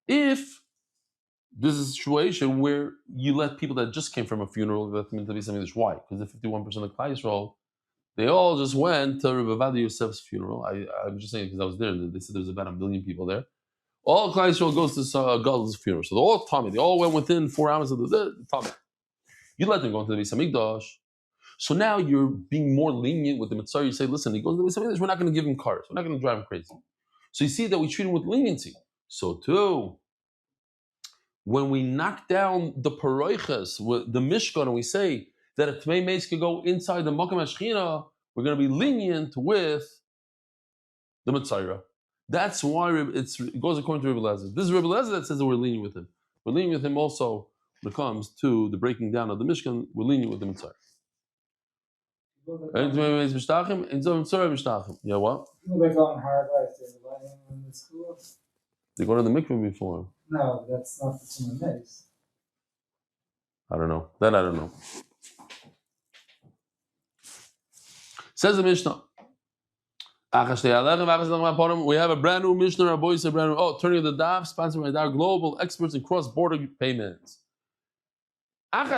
If this is a situation where you let people that just came from a funeral, let them into the Beis Hamikdash, why? Because the 51% of Klal Yisrael, they all just went to Rebbe Vadi Yosef's funeral. I'm just saying because I was there. They said there's about 1 million people there. All Klal Yisrael goes to Gadol's funeral. So they're all Tommy. They all went within 4 hours of the Tommy. You let them go into the Beis Hamikdash. So now you're being more lenient with the Mitzvah. You say, listen, he goes to the Beis Hamikdash, we're not going to give him cars. We're not going to drive him crazy. So you see that we treat him with leniency. So too, when we knock down the paroiches, the Mishkan, and we say that a Tmei Meis could go inside the Makam HaShechina, we're going to be lenient with the Mitzvah. That's why it goes according to Rebbe Lezer. This is Rebbe Lezer that says that we're lenient with him. We're lenient with him also when it comes to the breaking down of the Mishkan. We're lenient with the Mitzvah. Yeah, what? People that go on hard life, they're letting them in the school. They go to the mikveh before. No, that's not the Tuma Meis. I don't know. That I don't know. Says the Mishnah. We have a brand new Mishnah. Our boys a brand new. Oh, turning the Daf, sponsored by our global experts in cross-border payments. We have a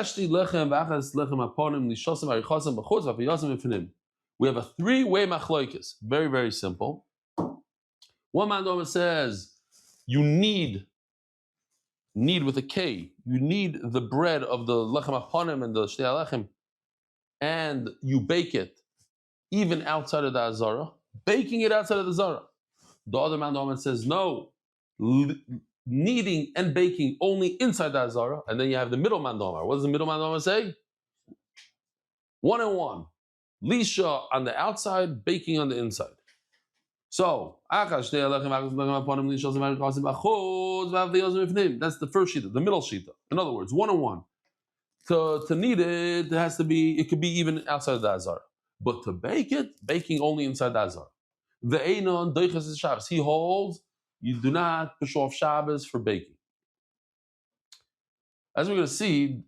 3-way machlokes. Very, very simple. One man says you need with a K. You need the bread of the lechem aponim and the shtei alechem, and you bake it even outside of the azara. Baking it outside of the zara. The other mandama says no, kneading and baking only inside the Azara. And then you have the middle mandama. What does the middle mandama say? 1 and 1. Lisha on the outside, baking on the inside. So, that's the first shita, the middle shita. In other words, 1 and 1. To knead it, it has to be, it could be even outside of the Azara. But to bake it, baking only inside the Azara. The Einon, Doichas is Shabbos. He holds, you do not push off Shabbos for baking. As we're going to see,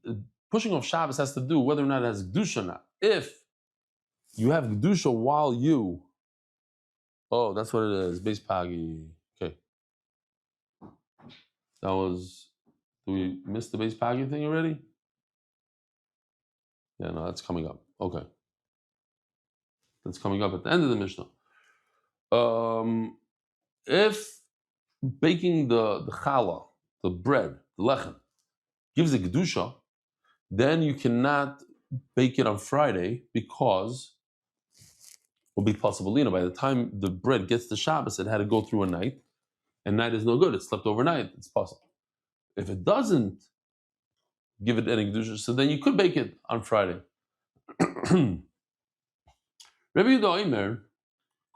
pushing off Shabbos has to do whether or not it has Kedusha or not. If you have Kedusha while you, oh, that's what it is, base Pagi. Okay. That was, do we miss the base Pagi thing already? Yeah, no, that's coming up. Okay. That's coming up at the end of the Mishnah. If baking the challah, the bread, the lechem, gives a kedusha, then you cannot bake it on Friday because it will be possible. By the time the bread gets to Shabbos, it had to go through a night, and night is no good. It slept overnight. It's possible. If it doesn't give it any kedusha, so then you could bake it on Friday. Rabbi Yehuda Omer,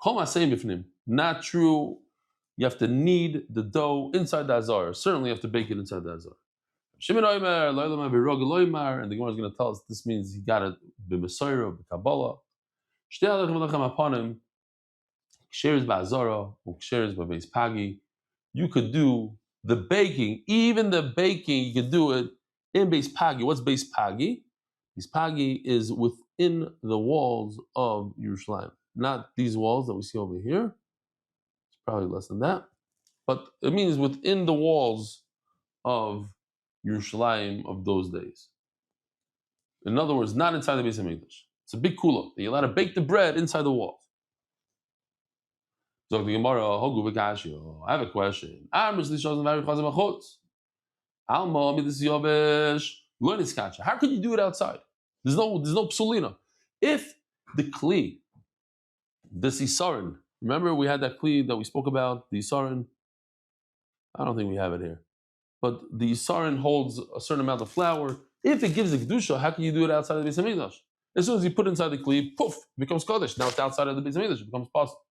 Kol Masei Bifnim, not true. You have to knead the dough inside the azar. Certainly, you have to bake it inside the azar. Shimon Omer, Loilamar Virog Loimar, and the Gemara is going to tell us this means he got it b'Mesorah, b'Kabbalah. Shtei Alechem Alechem Aponim, Ksheres ba'Azara, Ksheres ba'Beis Pagi. You could do the baking, even the baking, you could do it in Beis Pagi. What's Beis Pagi? Beis Pagi is within the walls of Yerushalayim. Not these walls that we see over here. It's probably less than that. But it means within the walls of Yerushalayim of those days. In other words, not inside the Beis HaMikdash. It's a big kula. You're allowed to bake the bread inside the walls. So the Gemara, I have a question. How can you do it outside? There's no psulina. If the kli, the sisarin, remember we had that kli that we spoke about, the isarin. I don't think we have it here. But the isarin holds a certain amount of flour. If it gives a kedusha, how can you do it outside of the Beis HaMikdash? As soon as you put it inside the kli, poof, it becomes kodesh. Now it's outside of the Beis HaMikdash, it becomes possible.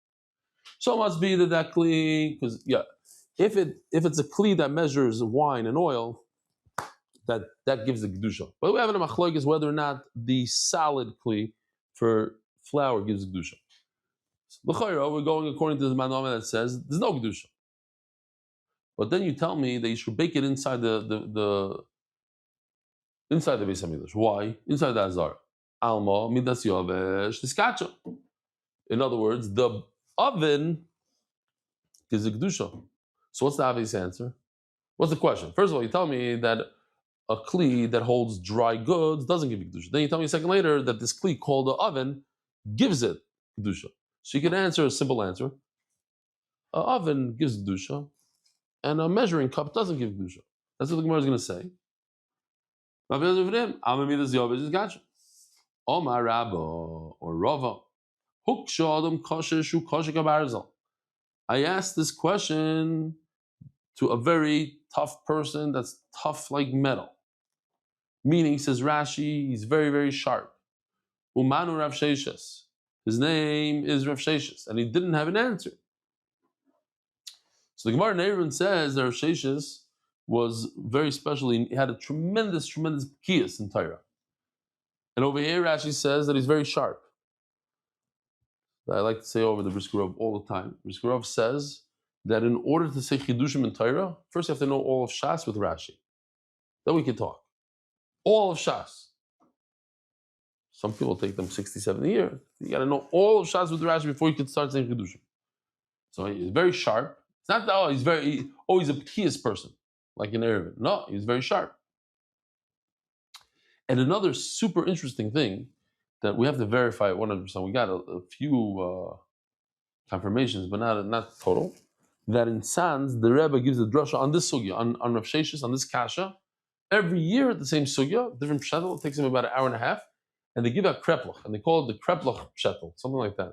So it must be that kli, because if it's a kli that measures wine and oil, that gives the kedusha. But we have in a machlokes whether or not the solid kli for flour gives kedusha. L'chayra, we're going according to the manama that says there's no kedusha. But then you tell me that you should bake it inside the inside the Beis HaMikdash. Why? Inside the Azar. Alma midas yovesh tiskacha. In other words, the oven gives a kedusha. So what's the obvious answer? What's the question? First of all, you tell me that a kli that holds dry goods doesn't give you kedusha. Then you tell me a second later that this kli called the oven gives it kedusha. So you can answer a simple answer. An oven gives kedusha, and a measuring cup doesn't give kedusha. That's what the Gemara is going to say. Omar Rabba or Rava. I asked this question to a very tough person that's tough like metal. Meaning, says Rashi, he's very, very sharp. Umanu Rav Sheshes. His name is Rav Sheshes, and he didn't have an answer. So the Gemara Neivin says that Rav Sheshes was very special. He had a tremendous b'kiyas in Torah. And over here, Rashi says that he's very sharp. I like to say over the Brisker Rov all the time. Brisker Rov says that in order to say Chidushim in Torah, first you have to know all of Shas with Rashi. Then we can talk. All of Shas. Some people take them 60, 70 years. You got to know all of Shas with Rashi before you can start saying Chidushim. So he's very sharp. It's not that, he's a Pekiyas person, like in Erevin. No, he's very sharp. And another super interesting thing that we have to verify at 100%, we got a few confirmations, but not total, that in Sanz, the Rebbe gives a drasha on this sugya, on Rav Sheshes, on this kasha, every year at the same sugya, different pshetel. It takes him about an hour and a half, and they give out kreplach, and they call it the kreplach pshetel, something like that.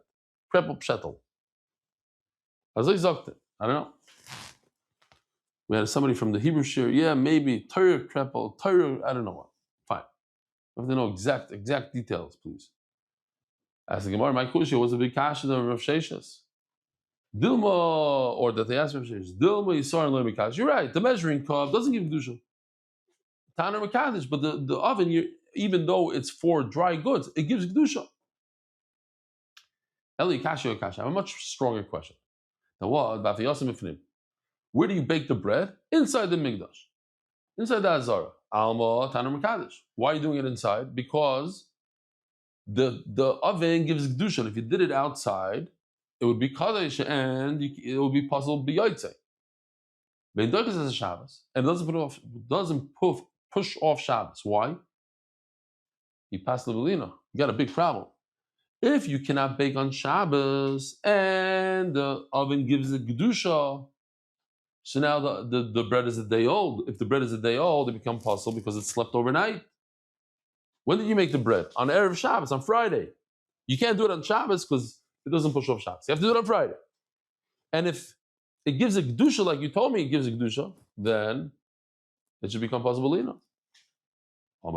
Kreplach pshetel. I don't know. We had somebody from the Hebrew shir. Yeah, maybe Torah krepel, Torah. I don't know what. Fine. We have to know exact details, please. As the Gemara, my kushya was a big kasha of Rav Sheshes. Dilma, or that they asked Rav Sheshes. Dilma Yisar and Lemikash. You're right. The measuring cup doesn't give kedusha. Tanner Makadosh, but the oven, even though it's for dry goods, it gives kedusha. Eli kasha. I have a much stronger question. Now what? Where do you bake the bread? Inside the Migdash. Inside the Azara. Alma Tanner Makadosh. Why are you doing it inside? Because the oven gives kedusha. If you did it outside, it would be kadosh and it would be possible b'yotzei. Ve'indokas is a Shabbos and it doesn't push off Shabbos. Why? You pass the belina. You got a big problem. If you cannot bake on Shabbos and the oven gives it kedusha, so now the bread is a day old. If the bread is a day old, it becomes possible because it slept overnight. When did you make the bread? On Erev Shabbos, on Friday. You can't do it on Shabbos because it doesn't push off Shabbos. You have to do it on Friday. And if it gives a kedusha, like you told me it gives a kedusha, then it should become possible. So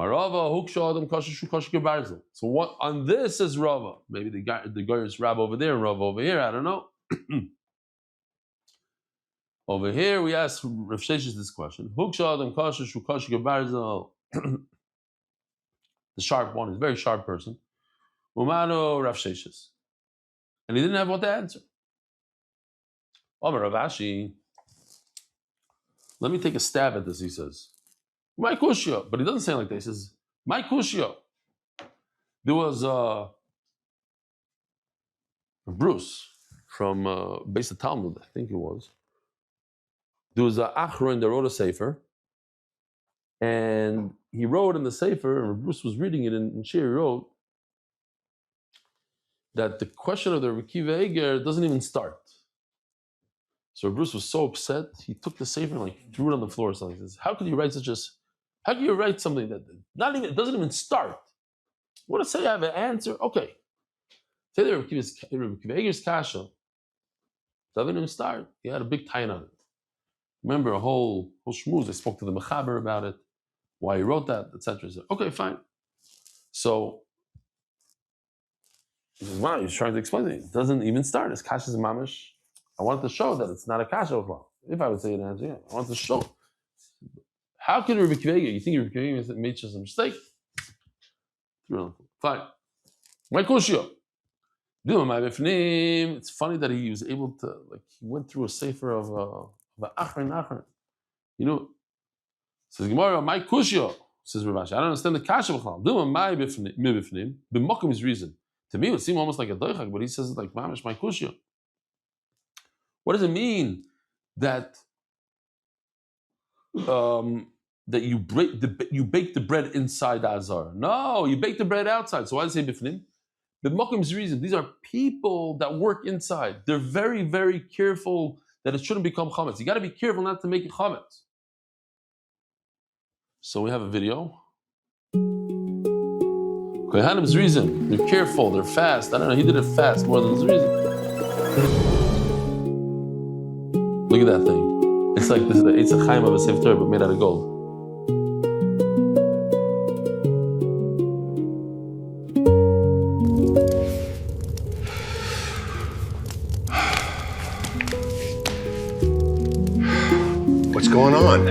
what on this is Rava? Maybe the guy is Rab over there and Rava over here. I don't know. Over here we ask Rav Sheshes this question. The sharp one is a very sharp person. Umano Rav Sheshes. And he didn't have what to answer. Omer Ravashi. Let me take a stab at this, he says. My kushya. But he doesn't say it like that. He says, my kushya. There was Bruce from Beis Talmud, I think it was. There was an Achron that wrote a sefer. And he wrote in the sefer, and Bruce was reading it in Shir, he wrote that the question of the Rekiva Eger doesn't even start. So Bruce was so upset, he took the sefer and threw it on the floor or something. He says, how could you write something that it doesn't even start? You want to say I have an answer? Okay. Say the Rekiva Eger's kasha doesn't even start. He had a big tie on it. Remember a whole shmooze. I spoke to the Mechaber about it, why he wrote that, etc. Okay, fine. So he says, wow, he's trying to explain it. It doesn't even start. It's kasha's mamish. I wanted to show that it's not a kasha. If I would say an answer, yeah, I want to show. How can Rabbi Kiva, you think Rabbi Kiva made just a mistake? Fine. My kushya. It's funny that he was able to, he went through a sefer of Achron. You know, says Gemara, my kushya, says Rav Ashi. I don't understand the kasha b'chalal. Dilma my b'fnim. B'mokum is reason. To me, it would seem almost like a doichak, but he says it like mamish my kushya. What does it mean that that you bake the bread inside the azar? No, you bake the bread outside. So why does it say b'fnim? B'mokum is reason. These are people that work inside. They're very, very careful that it shouldn't become chametz. You got to be careful not to make it chametz. So we have a video. Kohanim's reason. They're careful. They're fast. I don't know. He did it fast more than his reason. Look at that thing. It's like this is the Eitz HaChaim of a Sefer Torah, but made out of gold. What's going on?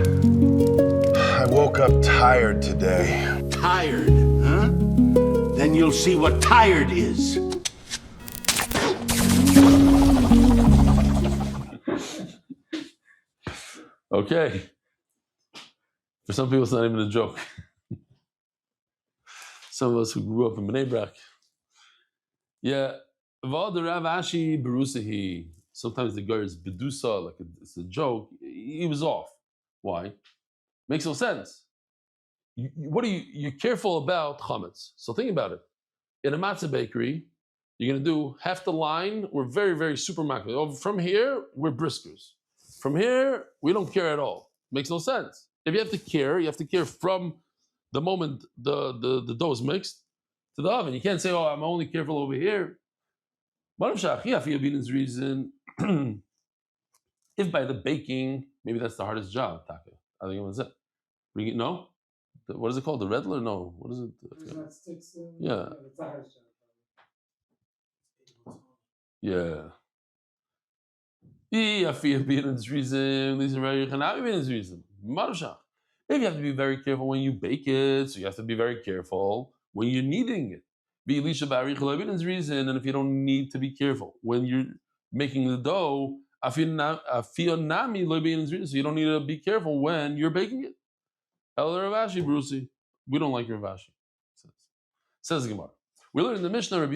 I woke up tired today. Tired, huh? Then you'll see what tired is. Okay. For some people, it's not even a joke. Some of us who grew up in Bnei Brak. Yeah. Sometimes the guy is bedusa, like it's a joke. He was off. Why? Makes no sense. You're careful about chametz. So think about it. In a matzah bakery, you're going to do half the line. We're very, very supermarket. From here, we're briskers. From here, we don't care at all. Makes no sense. If you have to care from the moment the dough is mixed to the oven. You can't say, I'm only careful over here. Reason, If by the baking, maybe that's the hardest job, Taka. I think it was it. Bring it, no? What is it called? The Redler? No. What is it? There's not sticks in. Yeah. It's a hard job. Yeah. If you have to be very careful when you bake it, so you have to be very careful when you're kneading it. And if you don't need to be careful when you're making the dough, so you don't need to be careful when you're baking it. We don't like Rav Ashi. Says the Gemara. We learn in the Mishnah, Rabbi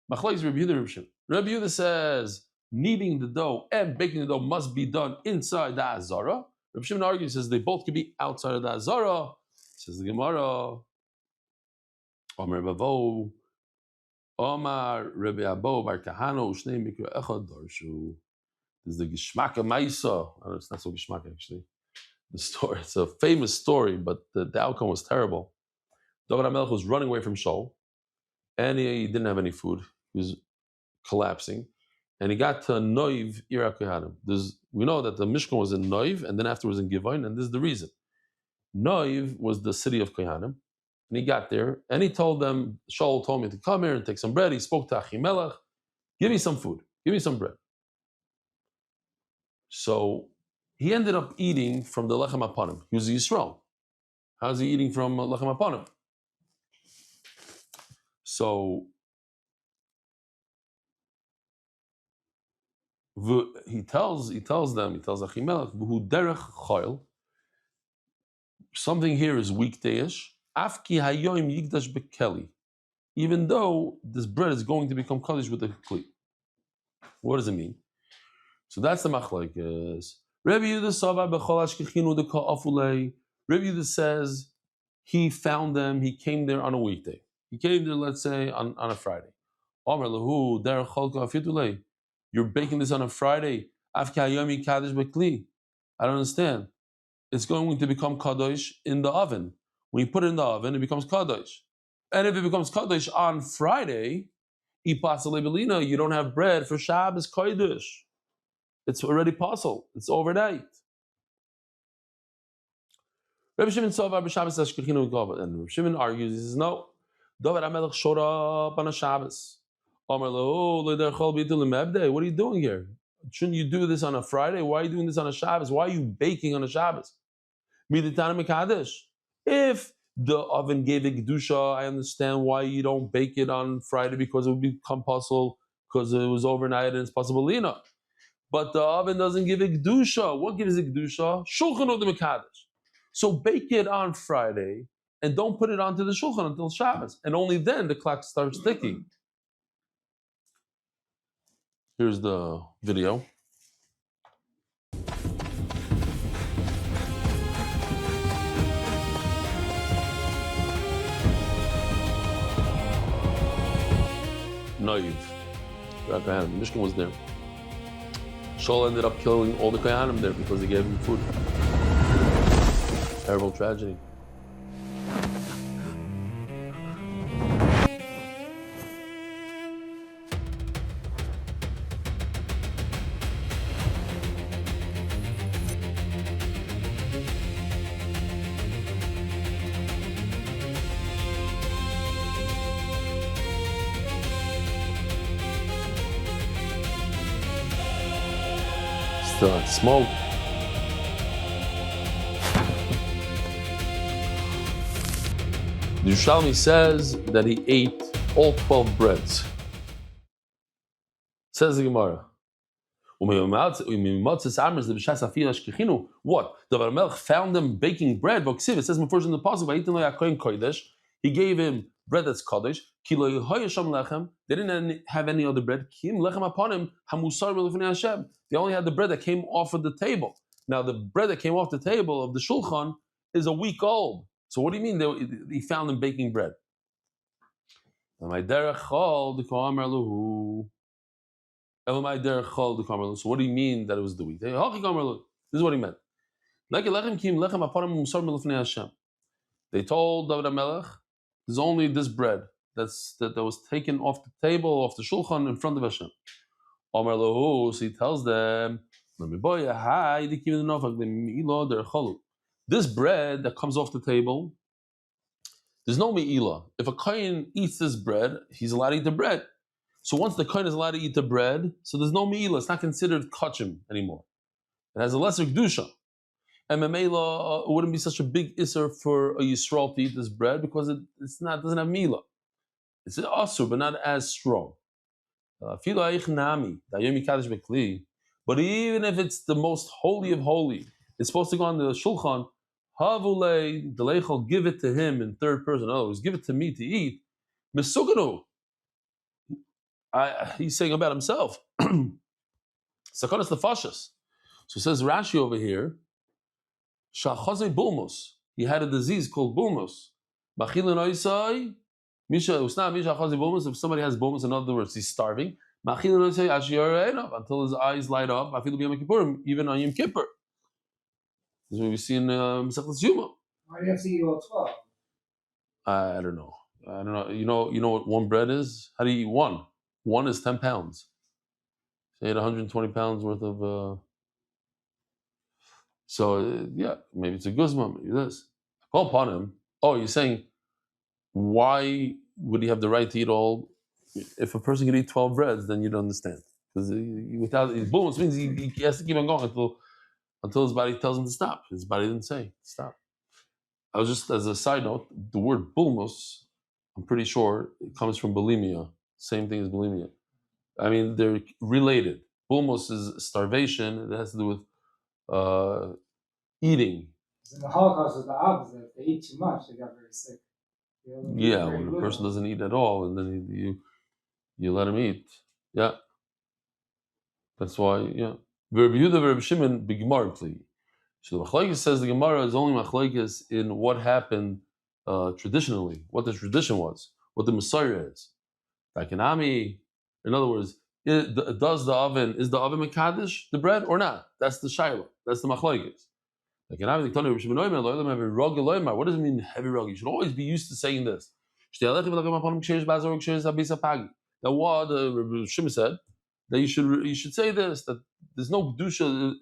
Yehuda says kneading the dough and baking the dough must be done inside the Azara. Rabbi Shimon argues, says they both could be outside of the Azara. Says the Gemara, Omar Bavo, Omar Rabbi Abo Bar Kahano Ushnei Mikra Echad Darshu. This is the Gishmaka Maisa. I don't know, it's not so Gishmaka actually. The story, it's a famous story, but the outcome was terrible. David HaMelech was running away from Shaul, and he didn't have any food. He was collapsing. And he got to Noiv, Ira Kohanim. We know that the Mishkan was in Noiv, and then afterwards in Givon, and this is the reason. Noiv was the city of Kohanim, and he got there, and he told them, Shaul told me to come here and take some bread. He spoke to Achimelech, give me some food, give me some bread. So he ended up eating from the Lechem Apanim. He was a Yisrael. How's he eating from Lechem Apanim? So he tells Achimelech, "V'hu derech choil." Something here is weekdayish. Afki hayoim yigdash bekeli. Even though this bread is going to become kaddish with the kli. What does it mean? So that's the machlokes. Rabbi Yehuda sava bechol ashkechinu de ka'afulei. Rabbi Yehuda says he found them. He came there on a weekday. He came there, let's say, on a Friday. Omer lehu derech chol ka'afitulei. You're baking this on a Friday. I don't understand. It's going to become kadosh in the oven. When you put it in the oven, it becomes kadosh. And if it becomes kadosh on Friday, you don't have bread for Shabbos kadosh. It's already possible. It's overnight. Rabbi Shimon argues. He says, no. David HaMelech showed up on a Shabbos. What are you doing here? Shouldn't you do this on a Friday? Why are you doing this on a Shabbos? Why are you baking on a Shabbos? If the oven gave it Kedusha, I understand why you don't bake it on Friday, because it would become possible because it was overnight and it's possible lina. But the oven doesn't give it Kedusha. What gives it Kedusha? Shulchan of the Mekadesh. So bake it on Friday and don't put it onto the Shulchan until Shabbos. And only then the clock starts ticking. Here's the video. Noiv. Mishkan was there. Shaul ended up killing all the Kohanim there because they gave him food. Terrible tragedy. Still had smoke. The Yerushalmi says that he ate all 12 breads. Says the Gemara. What? The Melech found them baking bread. It says in the Pasuk, he gave him bread that's Kaddish. They didn't have any other bread. They only had the bread that came off of the table. Now the bread that came off the table of the Shulchan is a week old. So what do you mean he found them baking bread? So what do you mean that it was the week? This is what he meant. They told David HaMelech, there's only this bread that was taken off the table, off the Shulchan in front of Hashem. Omar Lahu, so he tells them, this bread that comes off the table, there's no me'ilah. If a kohen eats this bread, he's allowed to eat the bread. So once the kohen is allowed to eat the bread, so there's no me'ilah. It's not considered kachim anymore. It has a lesser kedusha. And memela, it wouldn't be such a big isser for a Yisrael to eat this bread because it doesn't have me'ilah. It's asur, but not as strong. But even if it's the most holy of holy, it's supposed to go on the shulchan. Havule delechol, give it to him in third person. In other words, give it to me to eat. Mesuganu. He's saying about himself. Sakanas nefashos. So says Rashi over here. Shachaze bulmus. He had a disease called bulmus. Bachilin oisai. If somebody has bulmus, in other words, he's starving. Until his eyes light up. Even on Yom Kippur. This is what we see in Menachos Yuma. Why do you have to eat all 12? I don't know. You know what one bread is? How do you eat one? One is 10 pounds. So you ate 120 pounds worth of. Yeah, maybe it's a guzma, maybe this. Call upon him. Oh, you're saying, why would he have the right to eat all? If a person can eat 12 breads, then you don't understand. Because without bulmus means he has to keep on going until his body tells him to stop. His body didn't say stop. I was just, as a side note, the word bulmus, I'm pretty sure it comes from bulimia. Same thing as bulimia. I mean, they're related. Bulmus is starvation. It has to do with eating. In the Holocaust was the opposite. If they eat too much, they got very sick. Yeah, when a person doesn't eat at all, and then you let him eat. Yeah. That's why, yeah. Rabbi Yehuda, Rabbi Shimon, b'Gemara plea. So the Machlokes says the Gemara is only Machlokes in what happened traditionally, what the tradition was, what the Messiah is. Takanami, in other words, is the oven Mekadesh, the bread, or not? That's the Shiloh. That's the Machlokes. What does it mean, heavy rug? You should always be used to saying this. That what Rabbi Shimon said, that you should say this, that there's no kedusha.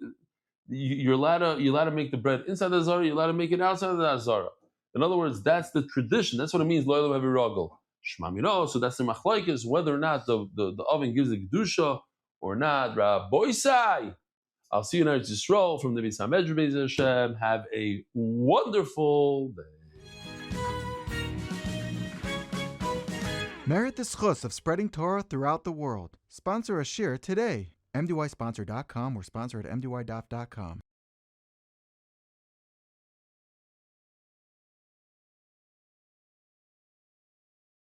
You're allowed to make the bread inside the zara. You're allowed to make it outside of the zara. In other words, that's the tradition. That's what it means. Loyal heavy ragel. Shmamino. So that's the machlokes whether or not the oven gives the kedusha or not. Rabboisai. I'll see you in Eretz Yisrael from the Beis Hamikdash. Beis Hashem. Have a wonderful day. Merit the schus of spreading Torah throughout the world. Sponsor a shir today. MDYsponsor.com or sponsor at MDYDAF.com.